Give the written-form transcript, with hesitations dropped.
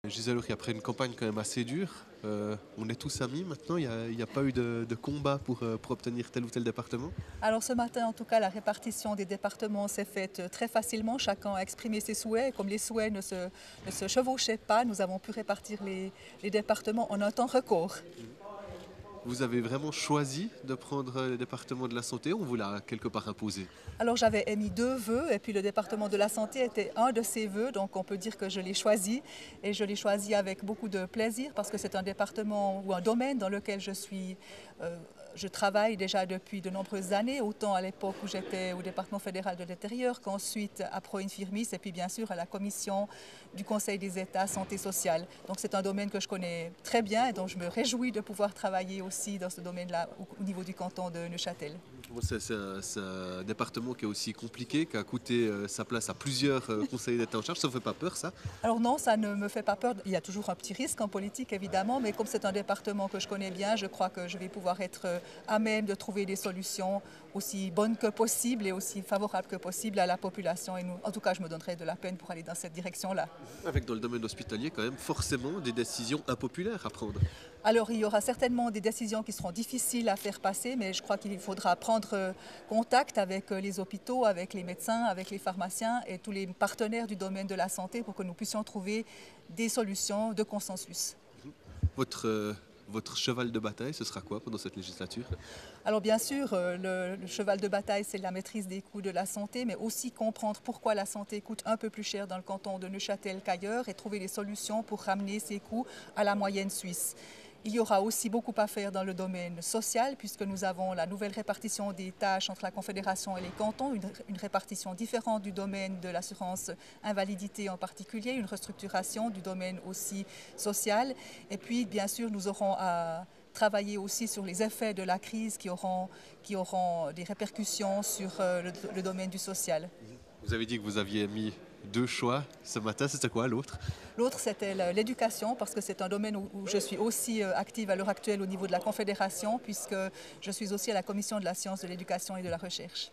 Gisèle Aury, après une campagne quand même assez dure, on est tous amis maintenant, il n'y a pas eu de combat pour obtenir tel ou tel département? Alors ce matin, en tout cas, la répartition des départements s'est faite très facilement. Chacun a exprimé ses souhaits. Et comme les souhaits ne se chevauchaient pas, nous avons pu répartir les départements en un temps record. Vous avez vraiment choisi de prendre le département de la santé ou on vous l'a quelque part imposé? Alors j'avais émis 2 vœux et puis le département de la santé était un de ces vœux, donc on peut dire que je l'ai choisi et je l'ai choisi avec beaucoup de plaisir parce que c'est un département ou un domaine dans lequel je travaille déjà depuis de nombreuses années, autant à l'époque où j'étais au département fédéral de l'intérieur qu'ensuite à Pro Infirmis et puis bien sûr à la commission du Conseil des États santé sociale. Donc c'est un domaine que je connais très bien et dont je me réjouis de pouvoir travailler aussi dans ce domaine-là au niveau du canton de Neuchâtel. Bon, c'est un département qui est aussi compliqué, qui a coûté sa place à plusieurs conseillers d'État en charge. Ça ne vous fait pas peur, ça? Alors non, ça ne me fait pas peur. Il y a toujours un petit risque en politique, évidemment, mais comme c'est un département que je connais bien, je crois que je vais pouvoir être à même de trouver des solutions aussi bonnes que possible et aussi favorables que possible à la population. Et en tout cas, je me donnerai de la peine pour aller dans cette direction-là. Avec dans le domaine hospitalier quand même forcément des décisions impopulaires à prendre. Alors, il y aura certainement des décisions qui seront difficiles à faire passer, mais je crois qu'il faudra prendre contact avec les hôpitaux, avec les médecins, avec les pharmaciens et tous les partenaires du domaine de la santé pour que nous puissions trouver des solutions de consensus. Votre cheval de bataille, ce sera quoi pendant cette législature? Alors bien sûr, le cheval de bataille, c'est la maîtrise des coûts de la santé, mais aussi comprendre pourquoi la santé coûte un peu plus cher dans le canton de Neuchâtel qu'ailleurs et trouver des solutions pour ramener ces coûts à la moyenne suisse. Il y aura aussi beaucoup à faire dans le domaine social puisque nous avons la nouvelle répartition des tâches entre la Confédération et les cantons, une répartition différente du domaine de l'assurance invalidité en particulier, une restructuration du domaine aussi social. Et puis, bien sûr, nous aurons à travailler aussi sur les effets de la crise qui auront des répercussions sur le domaine du social. Vous avez dit que vous aviez mis deux choix ce matin, c'était quoi l'autre? L'autre, c'était l'éducation, parce que c'est un domaine où je suis aussi active à l'heure actuelle au niveau de la Confédération, puisque je suis aussi à la Commission de la science, de l'éducation et de la recherche.